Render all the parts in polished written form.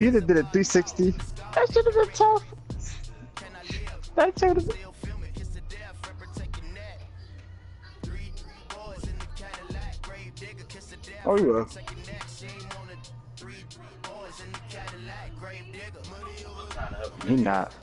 You did a 360. That should have been tough. That should have been. Oh, you will. He not.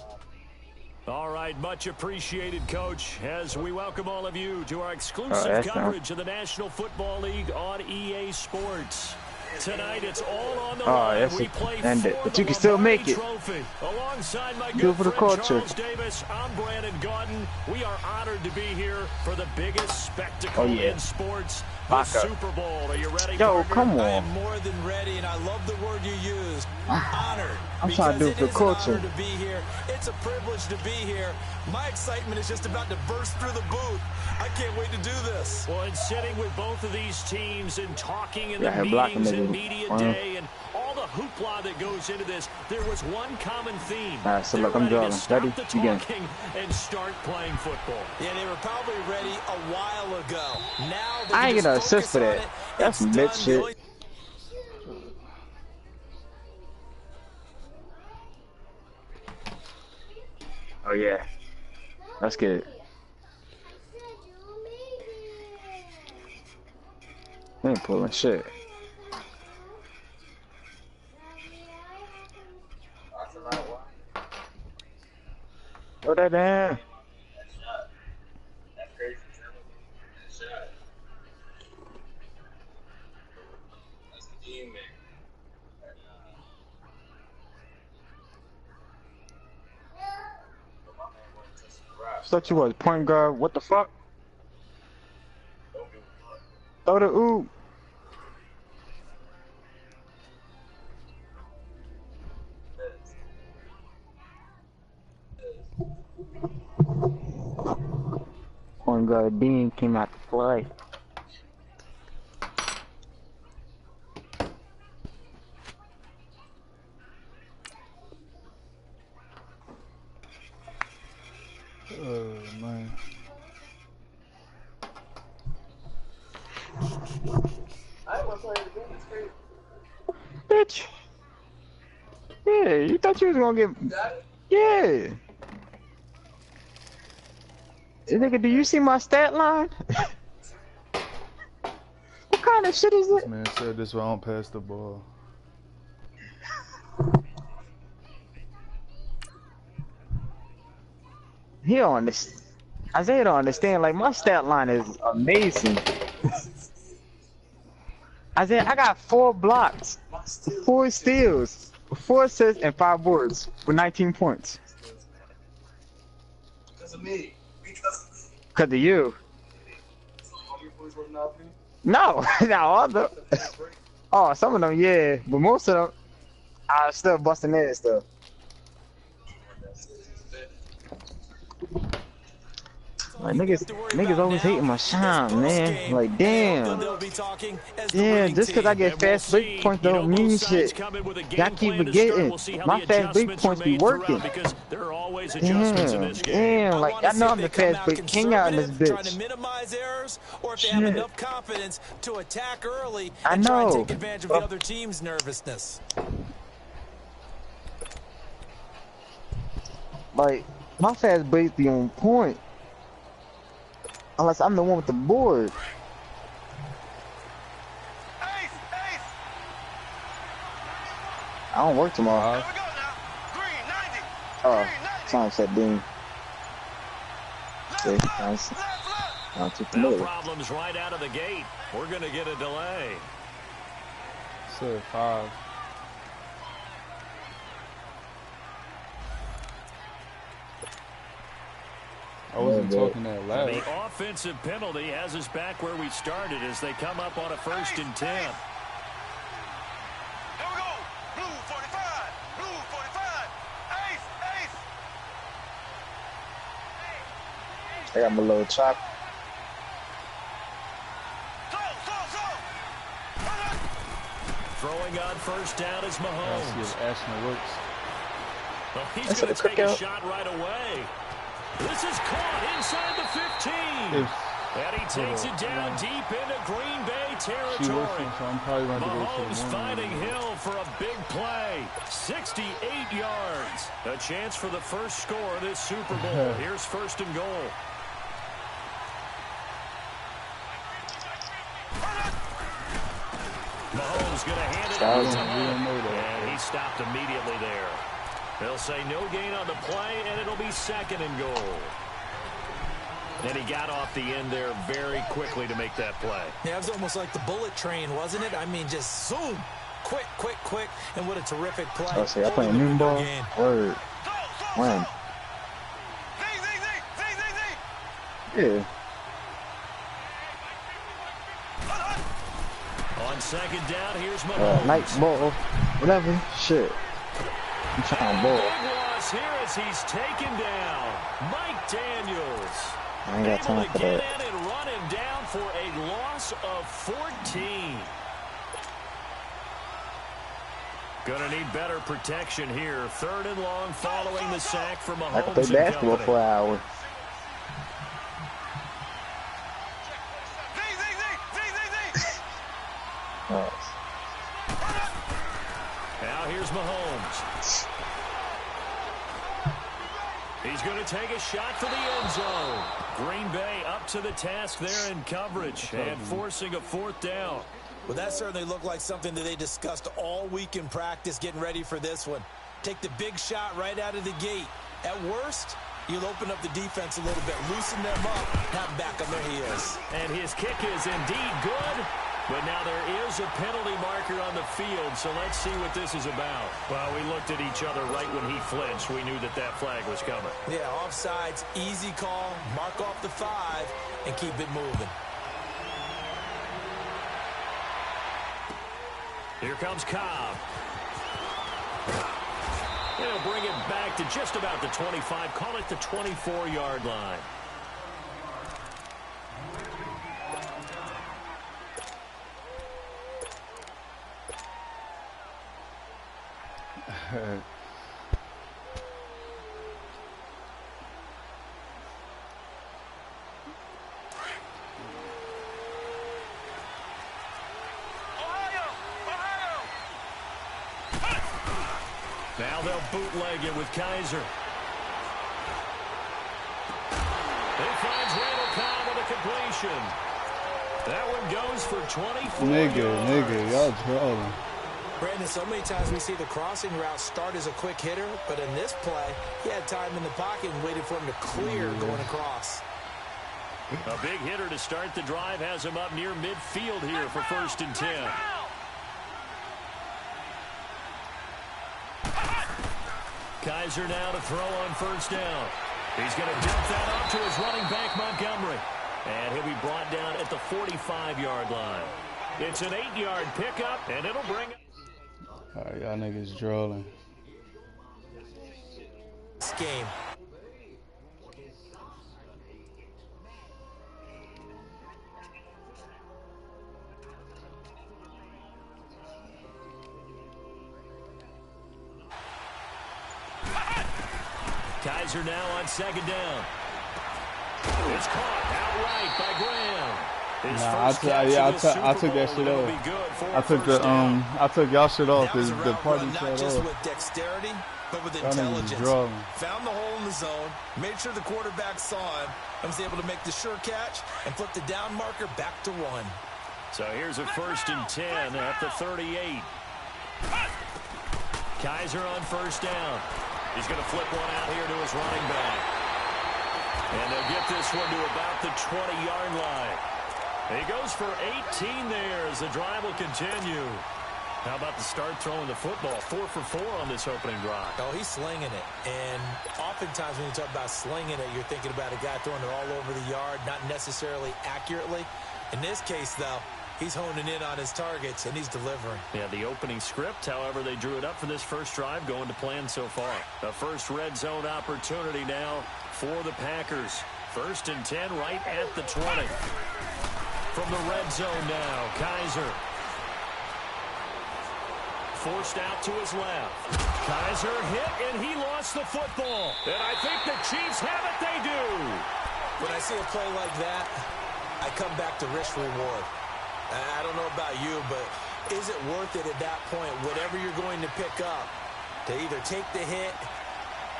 All right, much appreciated, Coach, as we welcome all of you to our exclusive coverage of the National Football League on EA Sports. Tonight, it's all on the line. We play for but the you can still make it. Trophy. Alongside my Do good it for the friend culture. Charles Davis, I'm Brandon Gaudin. We are honored to be here for the biggest spectacle in sports, the Super Bowl. Are you ready? Yo, come on. I am more than ready, and I love the word you used. Honored. I'm trying to do it for culture. An honor to be here. It's a privilege to be here. My excitement is just about to burst through the booth. I can't wait to do this. Well, and sitting with both of these teams and talking in the meetings and media day and all the hoopla that goes into this, there was one common theme. All right, so look, I'm drawing. Ready? Begin. And start playing football. Yeah, they were probably ready a while ago. Now I ain't gonna assist for that. That's some bitch shit. Oh yeah, let's get it. I ain't pulling shit. Throw that down. Thought you was point guard. What the fuck? Throw the ooh. Point guard Dean came out to play. Oh man. I want to play the game. It's crazy. Bitch. Yeah, you thought you was gonna get. You got it? Yeah. Hey, nigga, do you see my stat line? What kind of shit is it? This man said this why I don't pass the ball. He don't understand. Isaiah don't understand. Like, my stat line is amazing. Isaiah, I got 4 blocks, 4 steals, 4 assists, and 5 boards with 19 points. Because of me. Because of you. All your boys working out for me? No, not all of them. Oh, some of them, yeah. But most of them, I still busting their stuff. Like, niggas always hating my shine, man. Like, damn. Yeah, just because I get fast break points don't mean shit. Y'all keep forgetting. My fast break points be working. Damn, like, I know I'm the fast break king out in this bitch. Shit. I know. Take advantage of the other team's nervousness. Like, my fast breaks be on point. Unless I'm the one with the board. Ace! Ace! I don't work tomorrow. Here we go now. Green, 90. Oh, Green, sunset beam. See, nice. Not too familiar. No problems right out of the gate. We're going to get a delay. Said 5. I wasn't talking that loud. The offensive penalty has us back where we started as they come up on a 1st and 10. Here we go. Blue 45. Blue 45. Ace! Ace! I got my little chop. Throwing on 1st down is I see Mahomes. if Ashton works. Well, he's going to take a shot right away. This is caught inside the 15. And he takes it down deep into Green Bay territory. So I'm probably going to Mahomes finding Hill for a big play. 68 yards. A chance for the first score of this Super Bowl. Here's first and goal. Mahomes going to hand it out to Hunt. And he stopped immediately there. They'll say no gain on the play, and it'll be second and goal. And he got off the end there very quickly to make that play. Yeah, it was almost like the bullet train, wasn't it? I mean, just zoom. Quick, quick, quick. And what a terrific play. I say, I play a noon ball. Word. When? Yeah. On second down, here's Mahomes. Night ball. Whatever. Shit. I'm trying to ball. Big loss here as he's taken down. Mike Daniels. I ain't got time for that. Able to get in and run him down for a loss of 14. Gonna need better protection here. Third and long following the sack from Mahomes. I can play basketball for an hour. Now here's Mahomes. He's going to take a shot for the end zone. Green Bay up to the task there in coverage and forcing a fourth down. Well, that certainly looked like something that they discussed all week in practice, getting ready for this one. Take the big shot right out of the gate. At worst, you'll open up the defense a little bit, loosen them up, have them back on their heels. And his kick is indeed good. But now there is a penalty marker on the field, so let's see what this is about. Well, we looked at each other right when he flinched. We knew that that flag was coming. Yeah, offsides, easy call, mark off the 5, and keep it moving. Here comes Cobb. He'll bring it back to just about the 25, call it the 24-yard line. Now they'll bootleg it with Kaiser. He finds Randall Cobb with a completion. That one goes for 24 yards. Nigga, y'all trolling. Brandon, so many times we see the crossing route start as a quick hitter, but in this play, he had time in the pocket and waited for him to clear going across. A big hitter to start the drive has him up near midfield here for first and 10. Kaiser now to throw on first down. He's going to dump that off to his running back, Montgomery. And he'll be brought down at the 45-yard line. It's an 8-yard pickup, and it'll bring it. All right, y'all niggas drooling. This game. Kaiser now on second down. It's caught outright by Graham. Nah, I took that shit off. I took y'all shit off. The party shut not just off. with dexterity, but with Y'all niggas intelligence. drooling. Found the hole in the zone, made sure the quarterback saw him, and was able to make the sure catch and flip the down marker back to 1. So here's a first and 10 at the 38. Kaiser on first down. He's going to flip one out here to his running back. And they'll get this one to about the 20-yard line. He goes for 18 there as the drive will continue. How about the start throwing the football? 4 for 4 on this opening drive. Oh, he's slinging it. And oftentimes when you talk about slinging it, you're thinking about a guy throwing it all over the yard, not necessarily accurately. In this case, though, he's honing in on his targets, and he's delivering. Yeah, the opening script, however, they drew it up for this first drive, going to plan so far. A first red zone opportunity now for the Packers. First and 10 right at the 20. From the red zone now, Kaiser. Forced out to his left. Kaiser hit, and he lost the football. And I think the Chiefs have it. They do. When I see a play like that, I come back to risk reward. I don't know about you, but is it worth it at that point, whatever you're going to pick up, to either take the hit,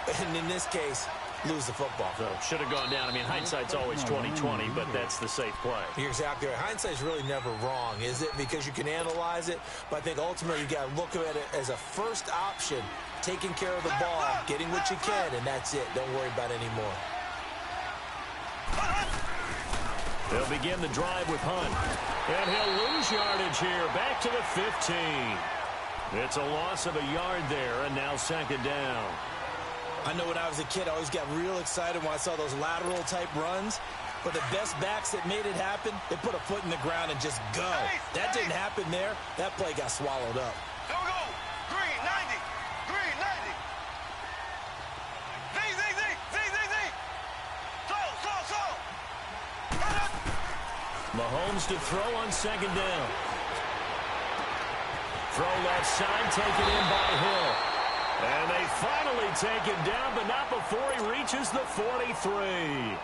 and in this case, lose the football? So should have gone down. I mean, hindsight's always 20/20, but that's the safe play. You're exactly right. Hindsight's really never wrong, is it? Because you can analyze it, but I think ultimately you got to look at it as a first option, taking care of the ball, getting what you can, and that's it. Don't worry about it anymore. They'll begin the drive with Hunt. And he'll lose yardage here. Back to the 15. It's a loss of a yard there, and now second down. I know when I was a kid, I always got real excited when I saw those lateral-type runs. But the best backs that made it happen, they put a foot in the ground and just go. That didn't happen there. That play got swallowed up. Go, go. Green, 90. Green, 90. Z, Z, Z, Z, Z, Z. Slow. Mahomes to throw on second down. Throw left side, taken in by Hill. And they finally take him down, but not before he reaches the 43.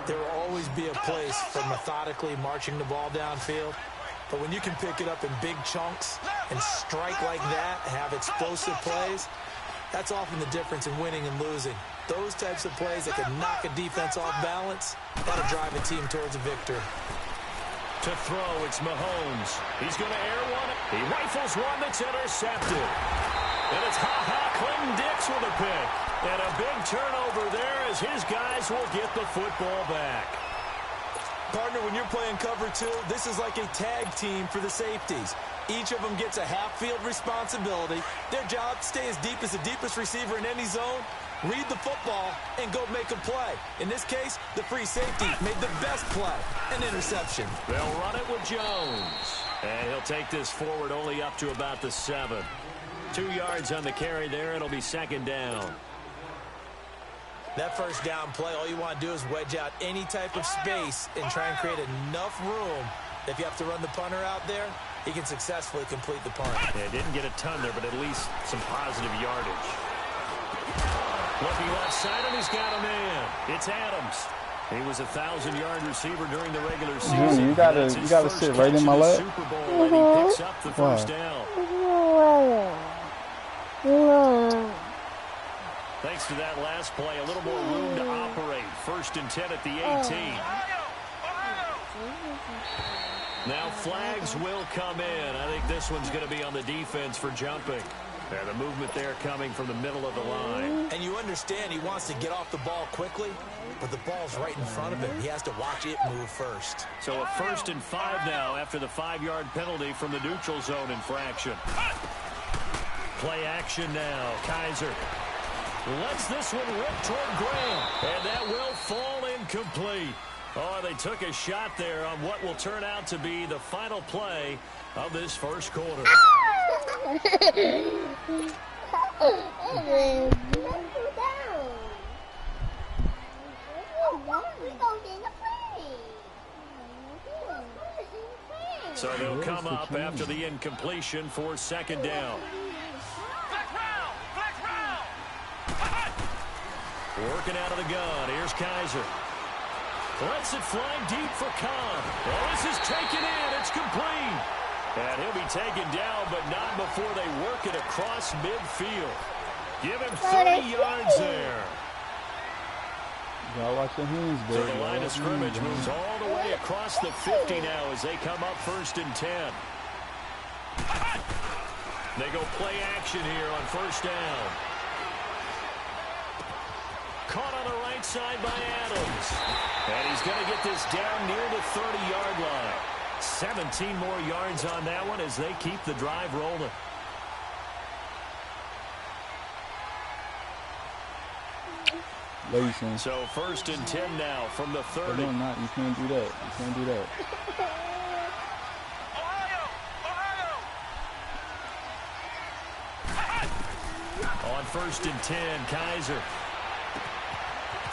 There will always be a place for methodically marching the ball downfield. But when you can pick it up in big chunks and strike like that, have explosive plays, that's often the difference in winning and losing. Those types of plays that can knock a defense off balance, that'll drive a team towards a victory. To throw, it's Mahomes. He's going to air one. He rifles one that's intercepted. And it's Clinton-Dix with a pick. And a big turnover there as his guys will get the football back. Partner, when you're playing cover two, this is like a tag team for the safeties. Each of them gets a half-field responsibility. Their job, stay as deep as the deepest receiver in any zone, read the football, and go make a play. In this case, the free safety made the best play, an interception. They'll run it with Jones. And he'll take this forward only up to about the 7. 2 yards on the carry there. It'll be second down. That first down play, all you want to do is wedge out any type of space and try and create enough room. If you have to run the punter out there, he can successfully complete the punt. Yeah, didn't get a ton there, but at least some positive yardage. Looking left side, and he's got a man. It's Adams. He was a 1,000-yard receiver during the regular season. You gotta sit right in my lap. Super Bowl, and he picks up the first down. Thanks to that last play, a little more room to operate. 1st and 10 at the 18. Now flags will come in. I think this one's going to be on the defense for jumping. And the movement there coming from the middle of the line. And you understand he wants to get off the ball quickly, but the ball's right in front of him. He has to watch it move first. So a 1st and 5 now after the 5-yard penalty from the neutral zone infraction. Play action now. Kaiser lets this one rip toward Graham. And that will fall incomplete. Oh, they took a shot there on what will turn out to be the final play of this first quarter. So they'll come up after the incompletion for second down. Working out of the gun. Here's Kaiser. Lets it fly deep for Khan. Oh, this is taken in. It's complete. And he'll be taken down, but not before they work it across midfield. Give him 30 yards there. Gotta watch the hands, So the line of scrimmage moves all the way across the 50 now as they come up 1st and 10. They go play action here on 1st down. Caught on the right side by Adams. And he's going to get this down near the 30-yard line. 17 more yards on that one as they keep the drive rolling. Lacing. So 1st and 10 now from the 30. No, not. You can't do that. You can't do that. On 1st and 10, Kaiser.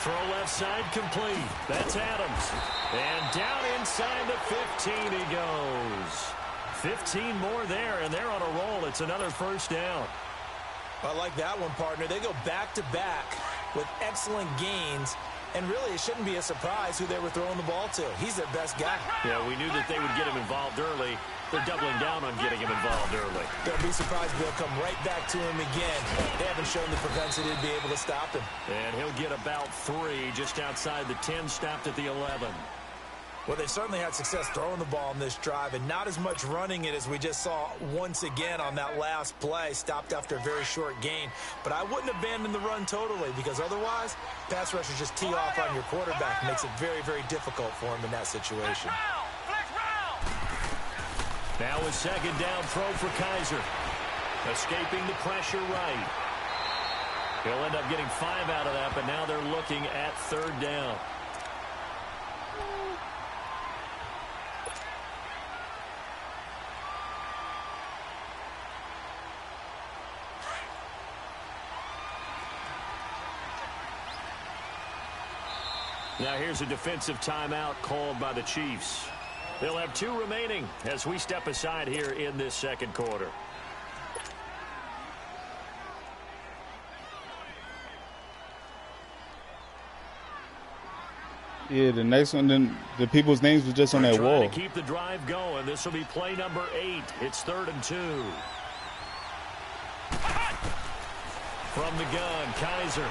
Throw left side complete. That's Adams. And down inside the 15 he goes. 15 more there, and they're on a roll. It's another 1st down. I like that one, partner. They go back-to-back with excellent gains, And really, it shouldn't be a surprise who they were throwing the ball to. He's their best guy. Yeah, we knew that they would get him involved early. They're doubling down on getting him involved early. Don't be surprised they'll come right back to him again. They haven't shown the propensity to be able to stop him. And he'll get about 3 just outside the 10, stopped at the 11. Well, they've certainly had success throwing the ball in this drive, and not as much running it as we just saw once again on that last play, stopped after a very short gain. But I wouldn't abandon the run totally, because otherwise, pass rushers just tee off on your quarterback. It makes it very, very difficult for him in that situation. Now a second down throw for Kaiser. Escaping the pressure right. He'll end up getting 5 out of that, but now they're looking at 3rd down. Now here's a defensive timeout called by the Chiefs. They'll have 2 remaining as we step aside here in this second quarter. Yeah, the next one, then the people's names was just on that wall. To keep the drive going. This will be play number 8. It's 3rd and 2. From the gun, Kaiser.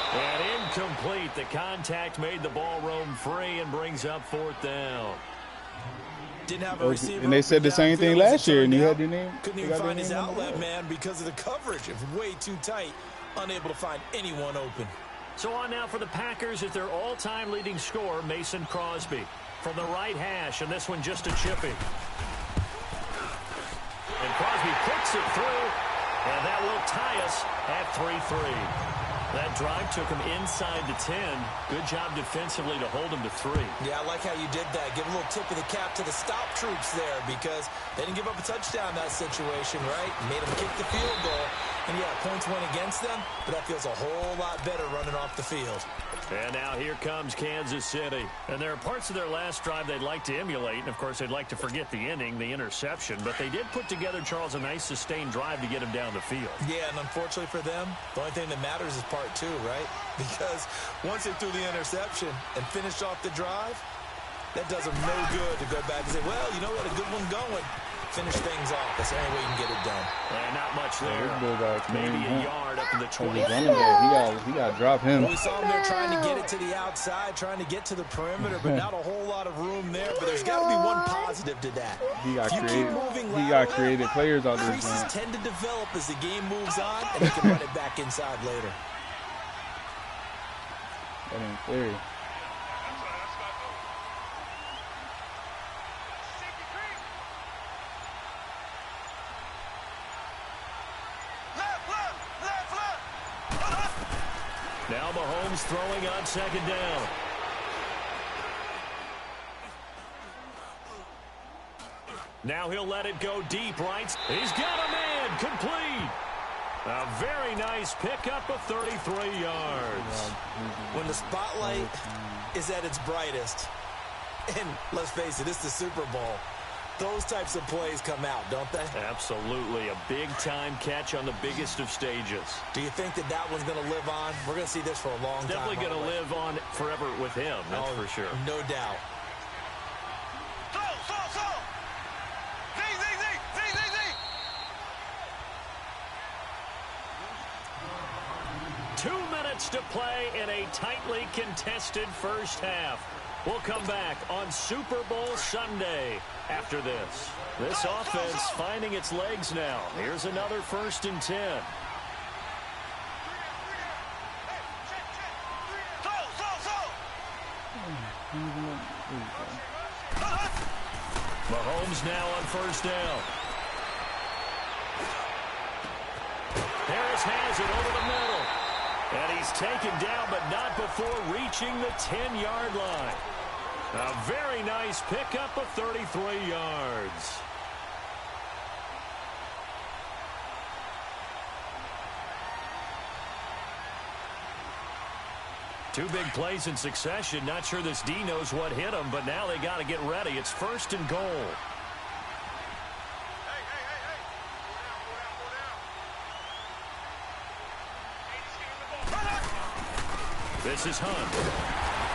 And incomplete. The contact made the ball roam free and brings up 4th down. Didn't have a receiver. And they said the same thing last year, and you had your name. Couldn't even find his outlet, man, because of the coverage. It was way too tight. Unable to find anyone open. So on now for the Packers is their all-time leading scorer, Mason Crosby. From the right hash, and this one just a chippy. And Crosby puts it through, and that will tie us at 3-3. That drive took him inside the 10. Good job defensively to hold him to 3. Yeah, I like how you did that. Give a little tip of the cap to the stop troops there, because they didn't give up a touchdown in that situation, right? Made them kick the field goal. And yeah, points went against them, but that feels a whole lot better running off the field. And now here comes Kansas City. And there are parts of their last drive they'd like to emulate. And, of course, they'd like to forget the inning, the interception. But they did put together, Charles, a nice sustained drive to get him down the field. Yeah, and unfortunately for them, the only thing that matters is part 2, right? Because once they threw the interception and finished off the drive, that does them no good to go back and say, well, you know what, a good one going. Finish things off. That's the only way you can get it done. And not much there. Maybe a yard up to the 20. He got to drop him. Well, we saw him there trying to get it to the outside, trying to get to the perimeter, but not a whole lot of room there. But there's got to be one positive to that. He got creative players out there. Creases tend to develop as the game moves on, and they can run it back inside later. That ain't fair. Now Mahomes throwing on 2nd down. Now he'll let it go deep right. He's got a man complete. A very nice pickup of 33 yards. When the spotlight is at its brightest, and let's face it, it's the Super Bowl, those types of plays come out, don't they? Absolutely. A big-time catch on the biggest of stages. Do you think that that one's going to live on? We're going to see this for a long time. Definitely going to live on forever with him, that's for sure. No doubt. Slow. 2 minutes to play in a tightly contested first half. We'll come back on Super Bowl Sunday after this. This offense finding its legs now. Here's another 1st and 10. Mahomes now on 1st down. Harris has it over the middle. And he's taken down, but not before reaching the 10-yard line. A very nice pickup of 33 yards. Two big plays in succession. Not sure this D knows what hit him, but now they got to get ready. It's 1st and goal. This is Hunt.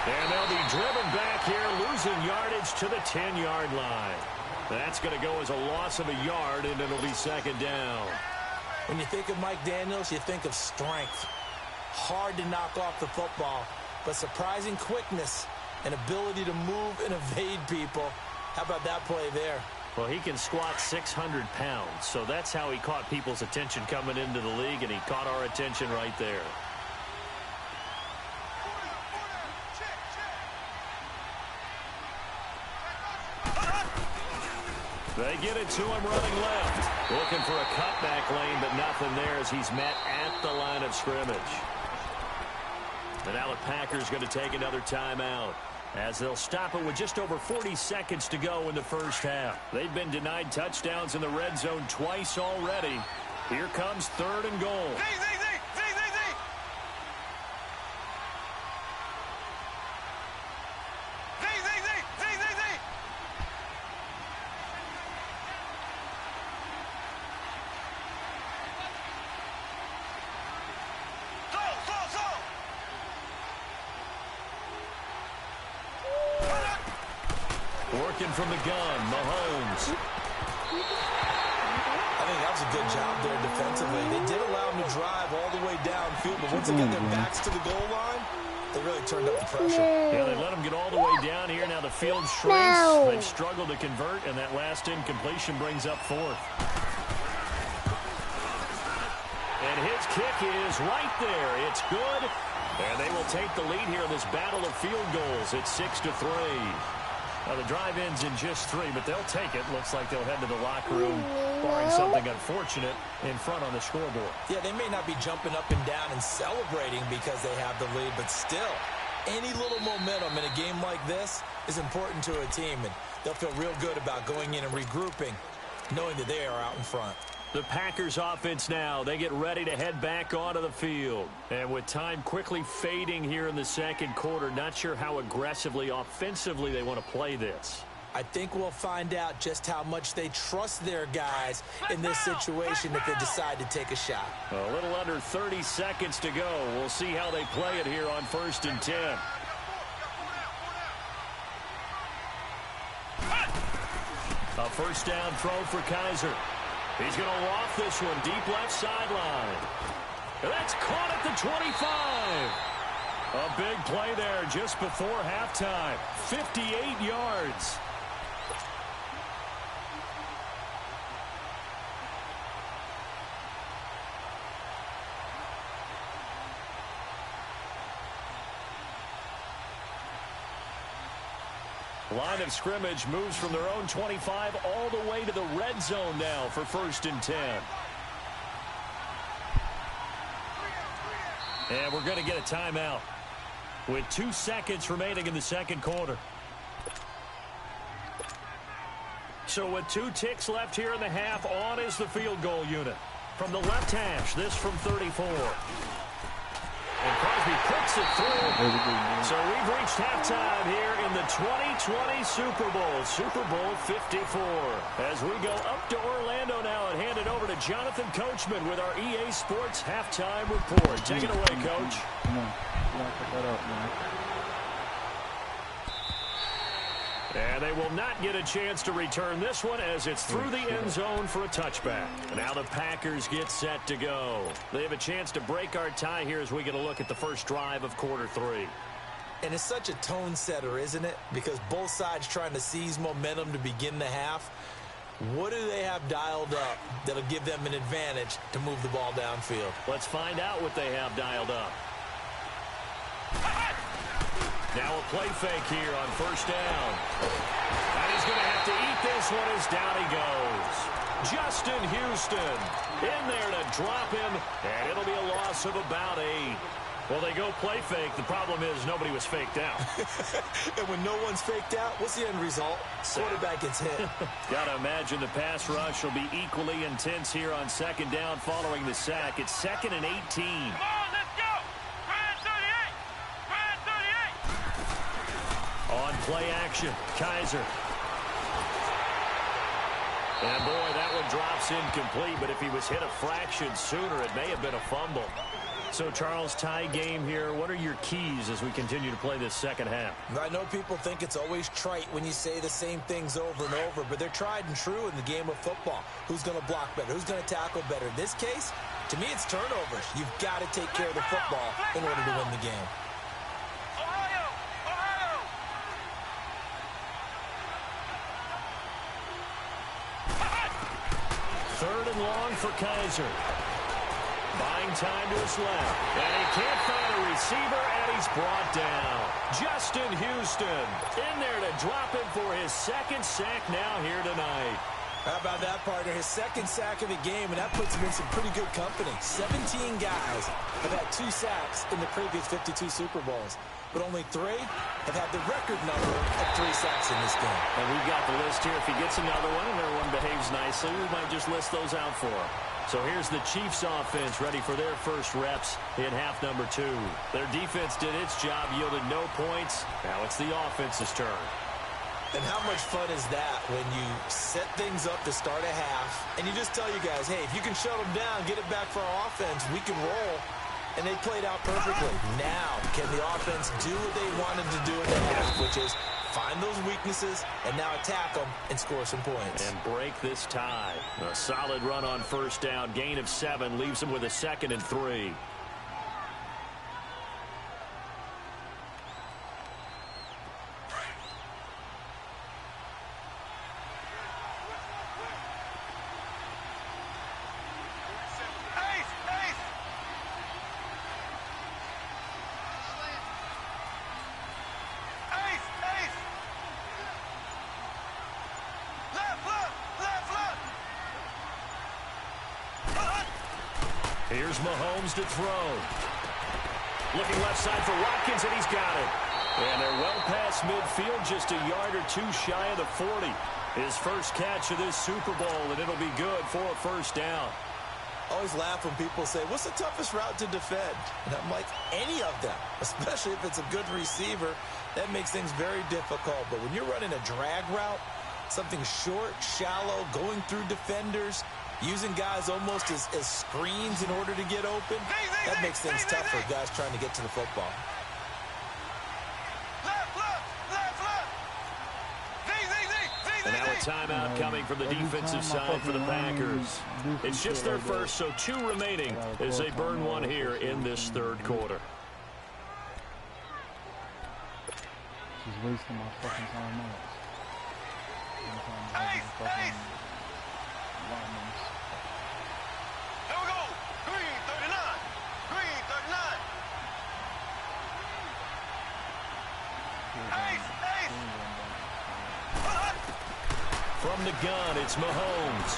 And they'll be driven back here, losing yardage to the 10-yard line. That's going to go as a loss of a yard, and it'll be second down. When you think of Mike Daniels, you think of strength. Hard to knock off the football, but surprising quickness and ability to move and evade people. How about that play there? Well, he can squat 600 pounds, so that's how he caught people's attention coming into the league, and he caught our attention right there. They get it to him running left. Looking for a cutback lane, but nothing there as he's met at the line of scrimmage. And now the Packers going to take another timeout as they'll stop it with just over 40 seconds to go in the first half. They've been denied touchdowns in the red zone twice already. Here comes 3rd and goal. Working from the gun, Mahomes. I think that was a good job there defensively. They did allow him to drive all the way downfield, but once they got their backs to the goal line, they really turned up the pressure. Yeah, they let him get all the way down here. Now the field shrinks. They've struggled to convert, and that last incompletion brings up 4th. And his kick is right there. It's good. And they will take the lead here in this battle of field goals. It's 6-3. Now, the drive ends in just 3, but they'll take it. Looks like they'll head to the locker room, barring something unfortunate, in front on the scoreboard. Yeah, they may not be jumping up and down and celebrating because they have the lead, but still, any little momentum in a game like this is important to a team, and they'll feel real good about going in and regrouping, knowing that they are out in front. The Packers offense now, they get ready to head back onto the field. And with time quickly fading here in the second quarter, not sure how aggressively, offensively they want to play this. I think we'll find out just how much they trust their guys in this situation if they decide to take a shot. A little under 30 seconds to go. We'll see how they play it here on 1st and 10. A first down throw for Kaiser. He's going to loft this one deep left sideline. That's caught at the 25. A big play there just before halftime. 58 yards. Line of scrimmage moves from their own 25 all the way to the red zone now for 1st and 10. And we're going to get a timeout with 2 seconds remaining in the second quarter. So with 2 ticks left here in the half, on is the field goal unit. From the left hash, this from 34. And Crosby puts it through. So we've reached halftime here in the 2020 Super Bowl, Super Bowl 54. As we go up to Orlando now and hand it over to Jonathan Coachman with our EA Sports halftime report. Take it away, Coach. Come on. Put that up, man. And they will not get a chance to return this one as it's through the end zone for a touchback. Now the Packers get set to go. They have a chance to break our tie here as we get a look at the first drive of quarter 3. And it's such a tone setter, isn't it? Because both sides trying to seize momentum to begin the half. What do they have dialed up that'll give them an advantage to move the ball downfield? Let's find out what they have dialed up. Now a play fake here on first down. And he's going to have to eat this one as down he goes. Justin Houston in there to drop him, and it'll be a loss of about 8. Well, they go play fake. The problem is nobody was faked out. And when no one's faked out, what's the end result? Quarterback gets hit. Got to imagine the pass rush will be equally intense here on second down following the sack. It's 2nd and 18. Come on, let's go. Brand 38. Brand 38. On play action, Kaiser. And boy, that one drops incomplete, but if he was hit a fraction sooner, it may have been a fumble. So, Charles, tie game here. What are your keys as we continue to play this second half? I know people think it's always trite when you say the same things over and over, but they're tried and true in the game of football. Who's going to block better? Who's going to tackle better? In this case, to me, it's turnovers. You've got to take care of the football in order to win the game. Ohio! Ohio! Third and long for Kaiser. Buying time to his left. And he can't find a receiver, and he's brought down. Justin Houston in there to drop him for his second sack now here tonight. How about that, partner? His second sack of the game, and that puts him in some pretty good company. 17 guys have had 2 sacks in the previous 52 Super Bowls, but only 3 have had the record number of 3 sacks in this game. And we've got the list here. If he gets another one and everyone behaves nicely, we might just list those out for him. So here's the Chiefs offense ready for their first reps in half number 2. Their defense did its job, yielded no points. Now it's the offense's turn. And how much fun is that when you set things up to start a half and you just tell you guys, hey, if you can shut them down, get it back for our offense, we can roll. And they played out perfectly. Now, can the offense do what they wanted to do in the half, which is find those weaknesses and now attack them and score some points. And break this tie. A solid run on first down. Gain of 7 leaves him with a 2nd and 3. Here's Mahomes to throw. Looking left side for Watkins, and he's got it. And they're well past midfield, just a yard or 2 shy of the 40. His first catch of this Super Bowl, and it'll be good for a first down. I always laugh when people say, what's the toughest route to defend? And I'm like, any of them, especially if it's a good receiver. That makes things very difficult. But when you're running a drag route, something short, shallow, going through defenders, using guys almost as screens in order to get open, that makes things tough for guys trying to get to the football. And now a timeout coming from the defensive side for the Packers. It's just their first, so 2 remaining as they burn 1 here in this third quarter. She's wasting my fucking time out. Here we go. Green 39. Green 39. Ace. From the gun, it's Mahomes.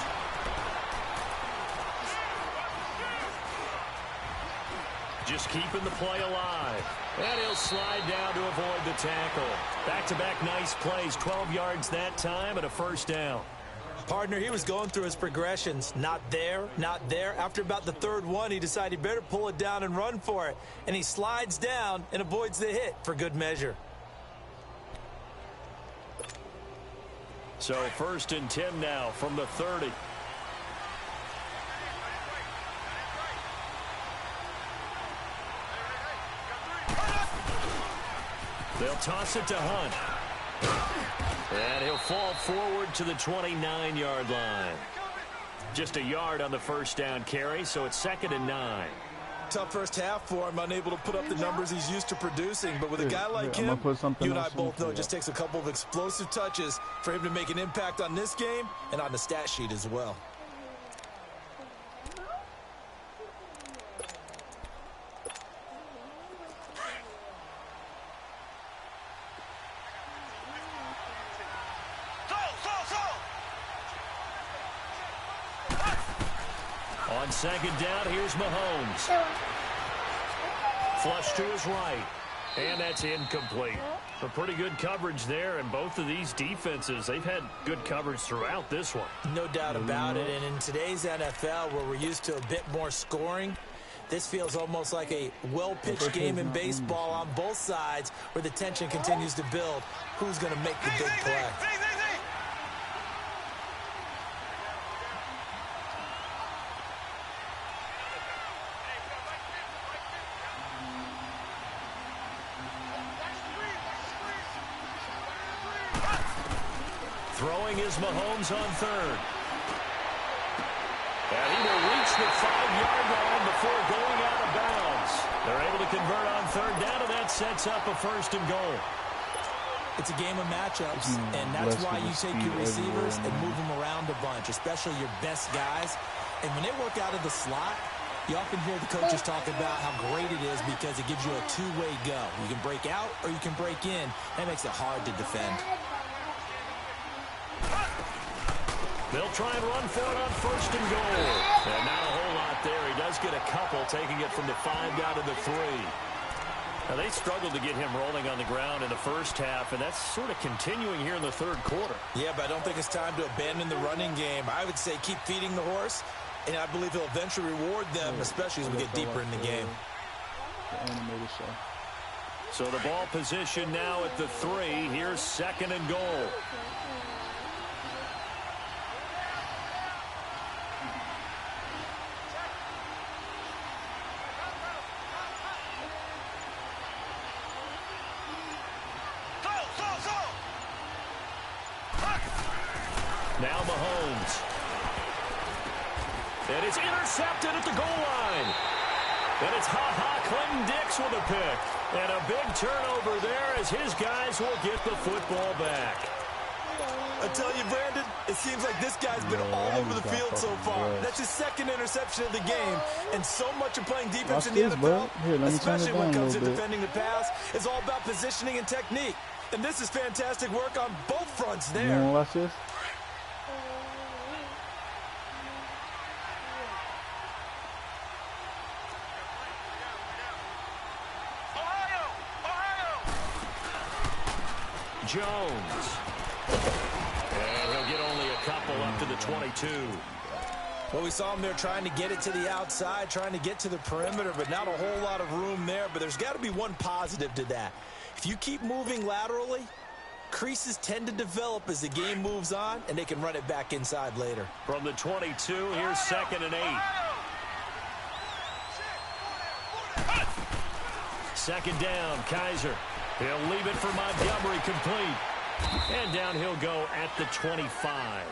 Just keeping the play alive. And he'll slide down to avoid the tackle. Back-to-back nice plays, 12 yards that time and a first down. Partner, he was going through his progressions. Not there, not there. After about the 3rd one, he decided he better pull it down and run for it. And he slides down and avoids the hit for good measure. So 1st and 10 now from the 30. They'll toss it to Hunt. And he'll fall forward to the 29-yard line. Just a yard on the first down carry, so it's 2nd and 9. Tough first half for him, unable to put up the numbers he's used to producing. But with a guy like him, you and I both know it just takes a couple of explosive touches for him to make an impact on this game and on the stat sheet as well. On 2nd down, here's Mahomes. Flush to his right. And that's incomplete. A pretty good coverage there, and both of these defenses, they've had good coverage throughout this one. No doubt about it, and in today's NFL, where we're used to a bit more scoring, this feels almost like a well-pitched game in baseball on both sides, where the tension continues to build. Who's going to make the big play? Throwing is Mahomes on third. And he will reach the 5-yard line before going out of bounds. They're able to convert on third down, and that sets up a 1st and goal. It's a game of matchups, and that's why you take your receivers and move them around a bunch, especially your best guys. And when they work out of the slot, you often hear the coaches talk about how great it is because it gives you a two-way go. You can break out or you can break in. That makes it hard to defend. They'll try and run for it on 1st and goal. And not a whole lot there. He does get a couple, taking it from the 5 down to the 3. Now, they struggled to get him rolling on the ground in the first half, and that's sort of continuing here in the 3rd quarter. Yeah, but I don't think it's time to abandon the running game. I would say keep feeding the horse, and I believe he'll eventually reward them, especially as we get deeper in the game. So the ball position now at the 3. Here's 2nd and goal. Now Mahomes. And it's intercepted at the goal line. And it's Clinton-Dix with a pick. And a big turnover there as his guys will get the football back. I tell you, Brandon, it seems like this guy's been all over the field so far. That's his 2nd interception of the game. And so much of playing defense in the NFL, especially when it comes to defending the pass, is all about positioning and technique. And this is fantastic work on both fronts there. You want to watch this? Jones. And he'll get only a couple up to the 22. Well, we saw him there trying to get it to the outside, trying to get to the perimeter, but not a whole lot of room there. But there's got to be one positive to that. If you keep moving laterally, creases tend to develop as the game moves on, and they can run it back inside later. From the 22, here's 2nd and 8. 2nd down, Kaiser. He'll leave it for Montgomery, complete. And down he'll go at the 25.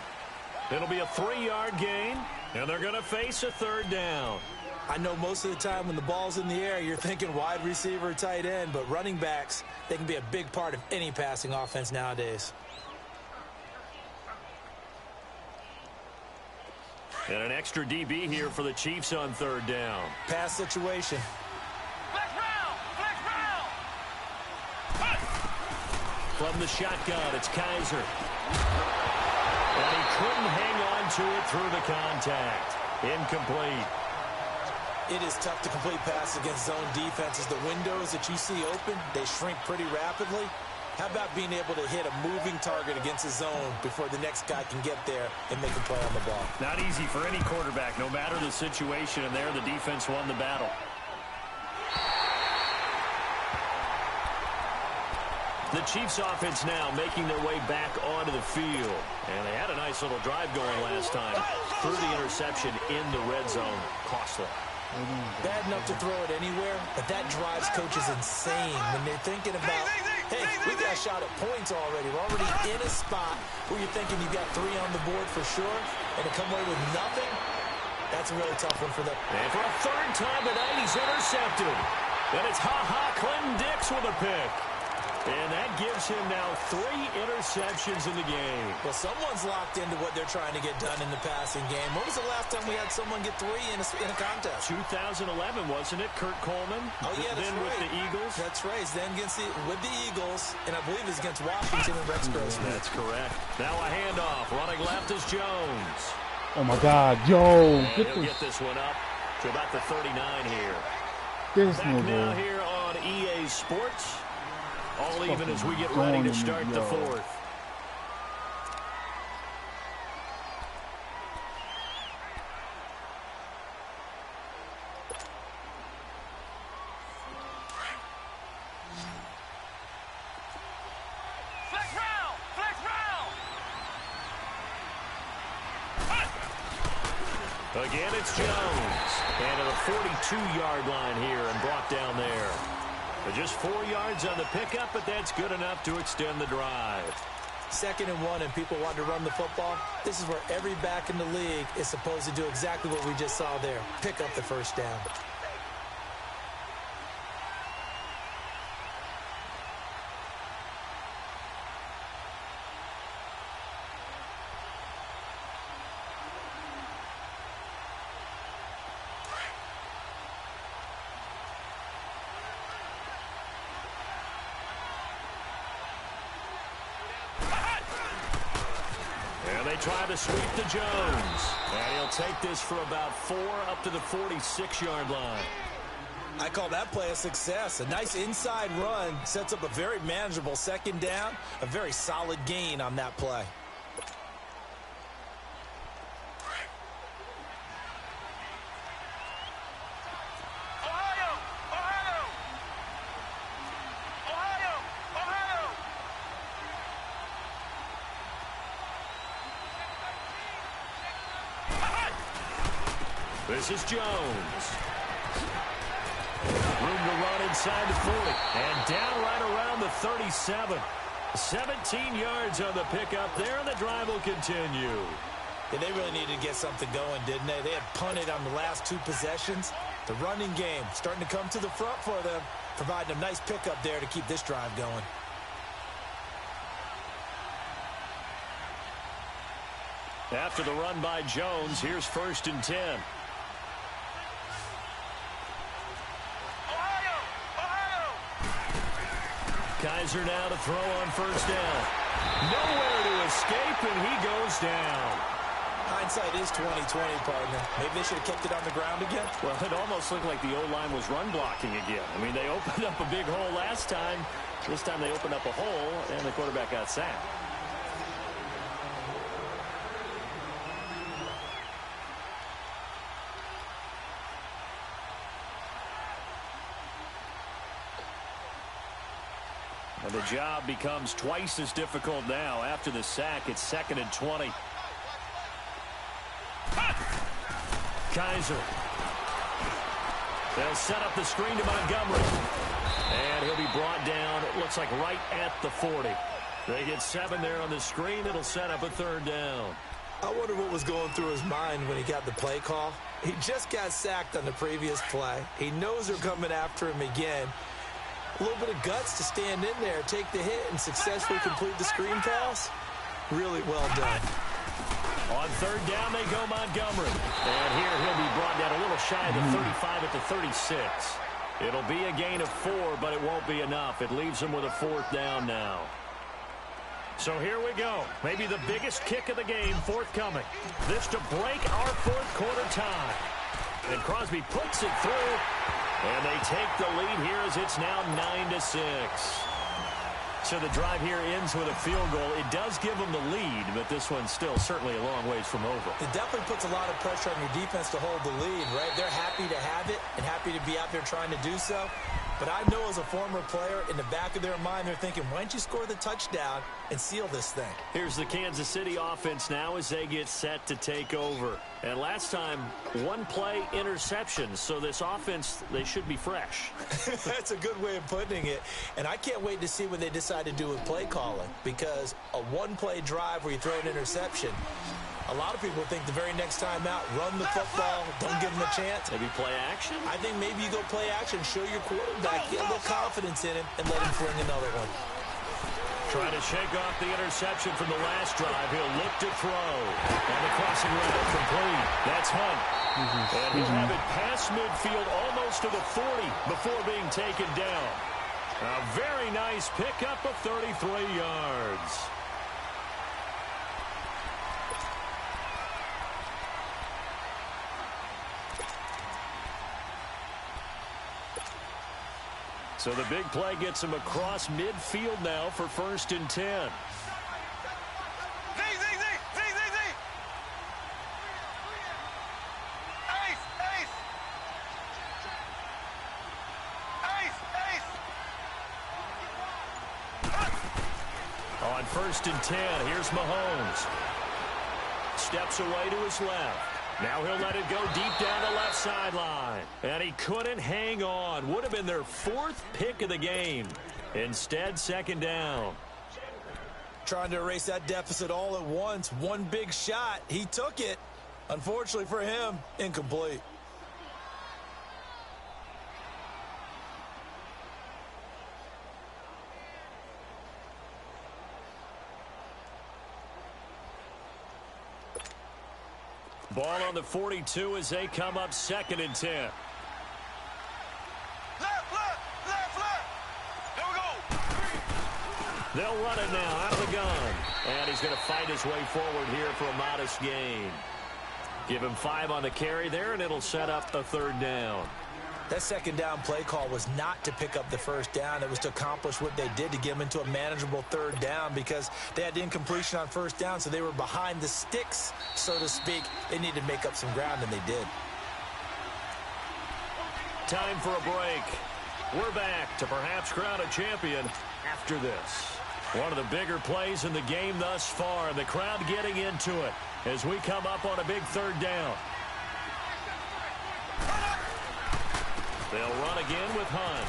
It'll be a 3-yard gain, and they're going to face a 3rd down. I know most of the time when the ball's in the air, you're thinking wide receiver, tight end, but running backs, they can be a big part of any passing offense nowadays. And an extra DB here for the Chiefs on 3rd down. Pass situation. From the shotgun, it's Kaiser. And he couldn't hang on to it through the contact. Incomplete. It is tough to complete passes against zone defenses. The windows that you see open, they shrink pretty rapidly. How about being able to hit a moving target against a zone before the next guy can get there and make a play on the ball? Not easy for any quarterback, no matter the situation, and there the defense won the battle. The Chiefs offense now making their way back onto the field. And they had a nice little drive going last time. Through the interception in the red zone. Costly. Bad enough to throw it anywhere, but that drives coaches insane when they're thinking about, hey, we got a shot at points already. We're already in a spot where you're thinking you've got 3 on the board for sure, and to come away with nothing, that's a really tough one for them. And for a 3rd time tonight, he's intercepted. And it's Clinton-Dix with a pick. And that gives him now 3 interceptions in the game. Well, someone's locked into what they're trying to get done in the passing game. When was the last time we had someone get 3 in a contest? 2011, wasn't it? Kurt Coleman. Oh, yeah, that's then right. With the Eagles. That's right. Then with the Eagles, and I believe it's against Washington and Rex Grossman. That's correct. Now a handoff. Running left is Jones. Oh, my God. Yo. He'll get this one up to about the 39 here. Back now here on EA Sports. All even as we get ready to start the 4th. Again, it's Jones. And at a 42-yard line here and brought down there. Just 4 yards on the pickup, but that's good enough to extend the drive. 2nd and 1 and people want to run the football, this is where every back in the league is supposed to do exactly what we just saw there. Pick up the first down. They try to sweep to Jones. And he'll take this for about 4 up to the 46-yard line. I call that play a success. A nice inside run sets up a very manageable 2nd down. A very solid gain on that play. This is Jones. Room to run inside the 40. And down right around the 37. 17 yards on the pickup there, and the drive will continue. Yeah, they really needed to get something going, didn't they? They had punted on the last 2 possessions. The running game starting to come to the front for them, providing a nice pickup there to keep this drive going. After the run by Jones, here's 1st and 10. Kaiser now to throw on 1st down. Nowhere to escape, and he goes down. Hindsight is 20/20, partner. Maybe they should have kept it on the ground again. Well, it almost looked like the O-line was run blocking again. I mean, they opened up a big hole last time. This time they opened up a hole, and the quarterback got sacked. And the job becomes twice as difficult now. After the sack, it's 2nd and 20. Kaiser. They'll set up the screen to Montgomery. And he'll be brought down, it looks like right at the 40. They get 7 there on the screen. It'll set up a 3rd down. I wonder what was going through his mind when he got the play call. He just got sacked on the previous play. He knows they're coming after him again. A little bit of guts to stand in there, take the hit, and successfully complete the screen pass. Really well done. On 3rd down, they go Montgomery. And here he'll be brought down a little shy of the 35 at the 36. It'll be a gain of 4, but it won't be enough. It leaves him with a 4th down now. So here we go. Maybe the biggest kick of the game forthcoming. This to break our 4th quarter tie. And Crosby puts it through. And they take the lead here as it's now 9-6. So the drive here ends with a field goal. It does give them the lead, but this one's still certainly a long ways from over. It definitely puts a lot of pressure on your defense to hold the lead, right? They're happy to have it and happy to be out there trying to do so. But I know as a former player, in the back of their mind, they're thinking, why don't you score the touchdown and seal this thing? Here's the Kansas City offense now as they get set to take over. And last time, 1 play interception. So this offense, they should be fresh. That's a good way of putting it. And I can't wait to see what they decide to do with play calling. Because a 1-play drive where you throw an interception, a lot of people think the very next time out, run the football, don't give them a chance. Maybe play action? I think maybe you go play action, show your quarterback, get a little confidence in him, and let him fling another one. Trying to shake off the interception from the last drive. He'll look to throw. And the crossing route complete. That's Hunt. And he'll have it past midfield almost to the 40 before being taken down. A very nice pickup of 33 yards. So the big play gets him across midfield now for 1st and 10. On 1st and 10, here's Mahomes. Steps away to his left. Now he'll let it go deep down the left sideline. And he couldn't hang on. Would have been their 4th pick of the game. Instead, 2nd down. Trying to erase that deficit all at once. One big shot. He took it. Unfortunately for him, incomplete. Ball on the 42 as they come up 2nd and 10. Left, left, left, left. There we go. They'll run it now out of the gun. And he's going to fight his way forward here for a modest gain. Give him 5 on the carry there, and it'll set up a 3rd down. That 2nd down play call was not to pick up the 1st down. It was to accomplish what they did to get them into a manageable 3rd down because they had incompletion on 1st down, so they were behind the sticks, so to speak. They needed to make up some ground, and they did. Time for a break. We're back to perhaps crown a champion after this. One of the bigger plays in the game thus far, and the crowd getting into it as we come up on a big 3rd down. They'll run again with Hunt.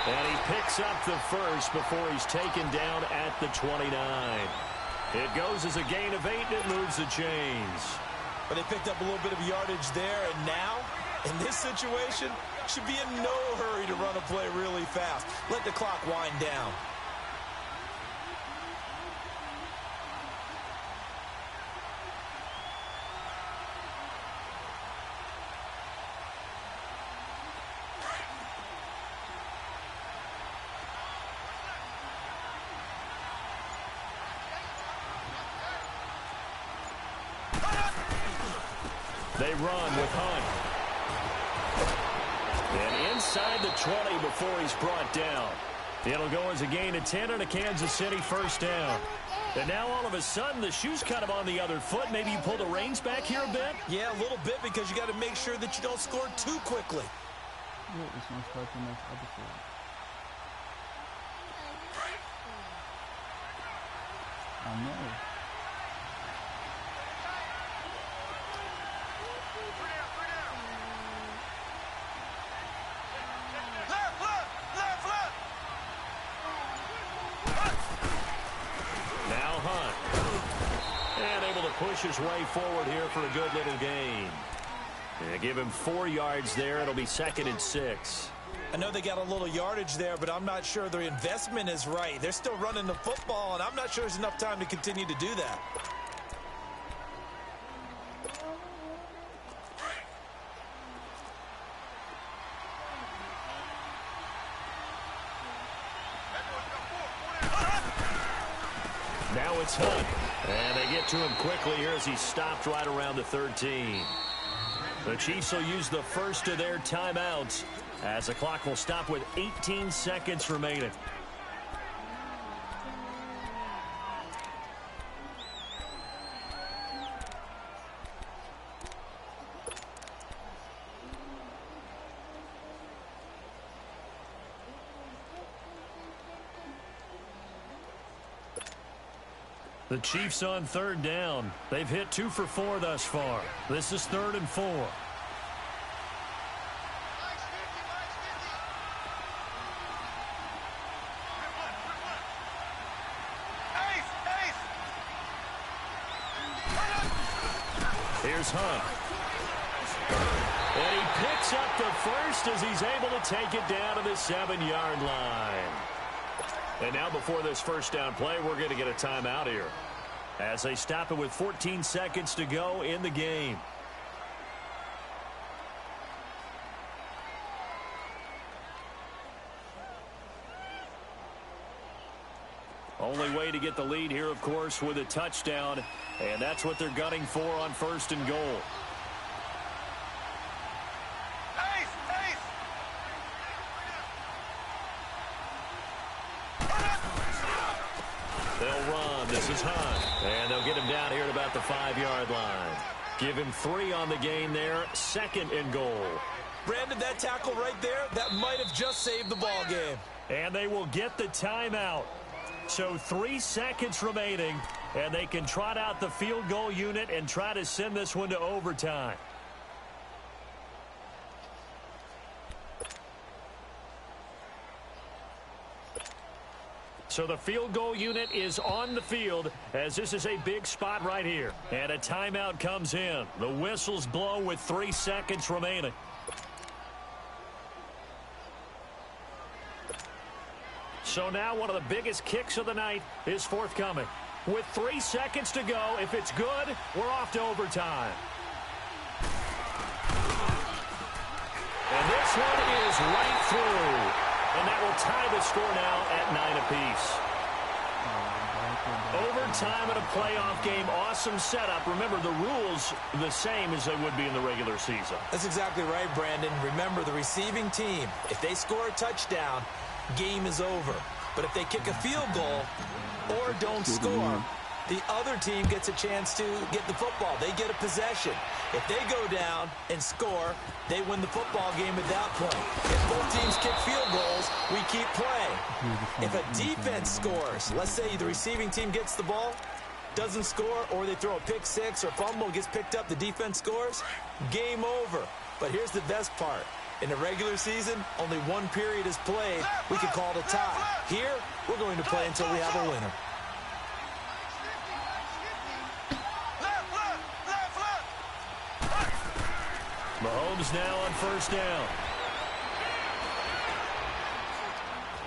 And he picks up the 1st before he's taken down at the 29. It goes as a gain of 8, and it moves the chains. But they picked up a little bit of yardage there, and now, in this situation, should be in no hurry to run a play really fast. Let the clock wind down. They run with Hunt. And inside the 20 before he's brought down. It'll go as a gain of 10 and a Kansas City 1st down. And now all of a sudden the shoe's kind of on the other foot. Maybe you pull the reins back here a bit? Yeah, a little bit because you got to make sure that you don't score too quickly. I know. Push his way forward here for a good little gain. And give him 4 yards there. It'll be 2nd and 6. I know they got a little yardage there, but I'm not sure their investment is right. They're still running the football, and I'm not sure there's enough time to continue to do that. Now it's Hunt. And they get to him quickly here as he stopped right around the 13. The Chiefs will use the 1st of their timeouts as the clock will stop with 18 seconds remaining. The Chiefs on 3rd down. They've hit 2 for 4 thus far. This is 3rd and 4. Here's Hunt. And he picks up the 1st as he's able to take it down to the 7-yard line. And now before this 1st down play, we're going to get a timeout here as they stop it with 14 seconds to go in the game. Only way to get the lead here, of course, with a touchdown, and that's what they're gunning for on 1st and goal. They'll run. This is Hunt. And they'll get him down here at about the 5-yard line. Give him 3 on the gain there. 2nd and goal. Brandon, that tackle right there, that might have just saved the ball game. And they will get the timeout. So 3 seconds remaining, and they can trot out the field goal unit and try to send this one to overtime. So the field goal unit is on the field as this is a big spot right here. And a timeout comes in. The whistles blow with 3 seconds remaining. So now one of the biggest kicks of the night is forthcoming. With 3 seconds to go, if it's good, we're off to overtime. And this one is right through. And that will tie the score now at 9 apiece. Overtime in a playoff game, awesome setup. Remember, the rules the same as they would be in the regular season. That's exactly right, Brandon. Remember, the receiving team, if they score a touchdown, game is over. But if they kick a field goal or don't score, the other team gets a chance to get the football. They get a possession. If they go down and score, they win the football game at that point. If both teams kick field goals, we keep playing. If a defense scores, let's say the receiving team gets the ball, doesn't score, or they throw a pick six or fumble, gets picked up, the defense scores, game over. But here's the best part. In the regular season, only one period is played. We could call it a tie. Here, we're going to play until we have a winner. Mahomes now on first down.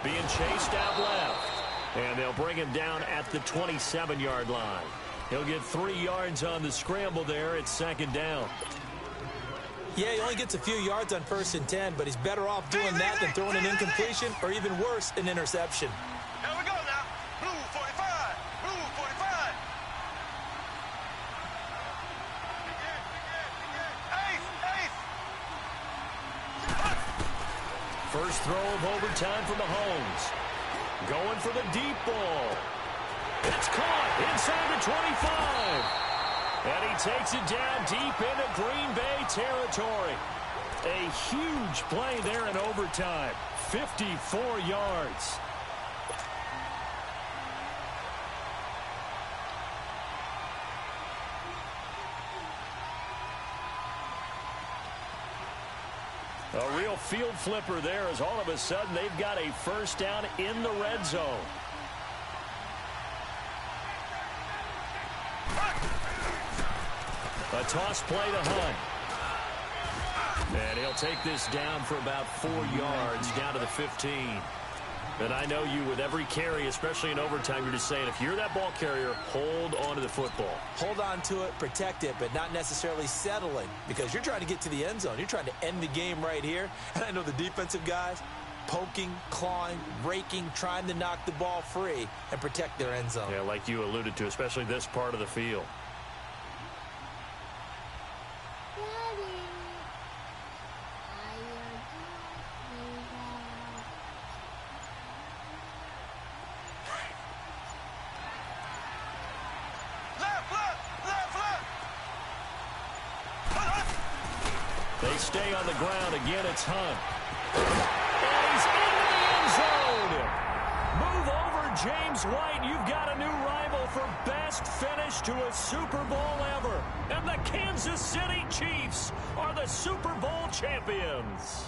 Being chased out left. And they'll bring him down at the 27-yard line. He'll get 3 yards on the scramble there at second down. Yeah, he only gets a few yards on 1st and 10, but he's better off doing that than throwing an incompletion or even worse, an interception. Here we go now. Blue 45. Blue 45. Ace. First throw of overtime for Mahomes. Going for the deep ball. It's caught inside the 25. And he takes it down deep into Green Bay territory. A huge play there in overtime. 54 yards. A real field flipper there as all of a sudden they've got a first down in the red zone. A toss play to Hunt. And he'll take this down for about 4 yards down to the 15. And I know you, with every carry, especially in overtime, you're just saying, if you're that ball carrier, hold on to the football. Hold on to it, protect it, but not necessarily settling, because you're trying to get to the end zone. You're trying to end the game right here. And I know the defensive guys poking, clawing, raking, trying to knock the ball free and protect their end zone. Yeah, like you alluded to, especially this part of the field. They stay on the ground. Again, it's Hunt. And he's into the end zone. Move over, James White. You've got a new rival for best finish to a Super Bowl ever. And the Kansas City Chiefs are the Super Bowl champions.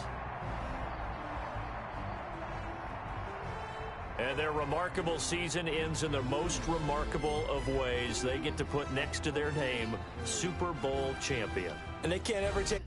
And their remarkable season ends in the most remarkable of ways. They get to put next to their name, Super Bowl champion. And they can't ever take...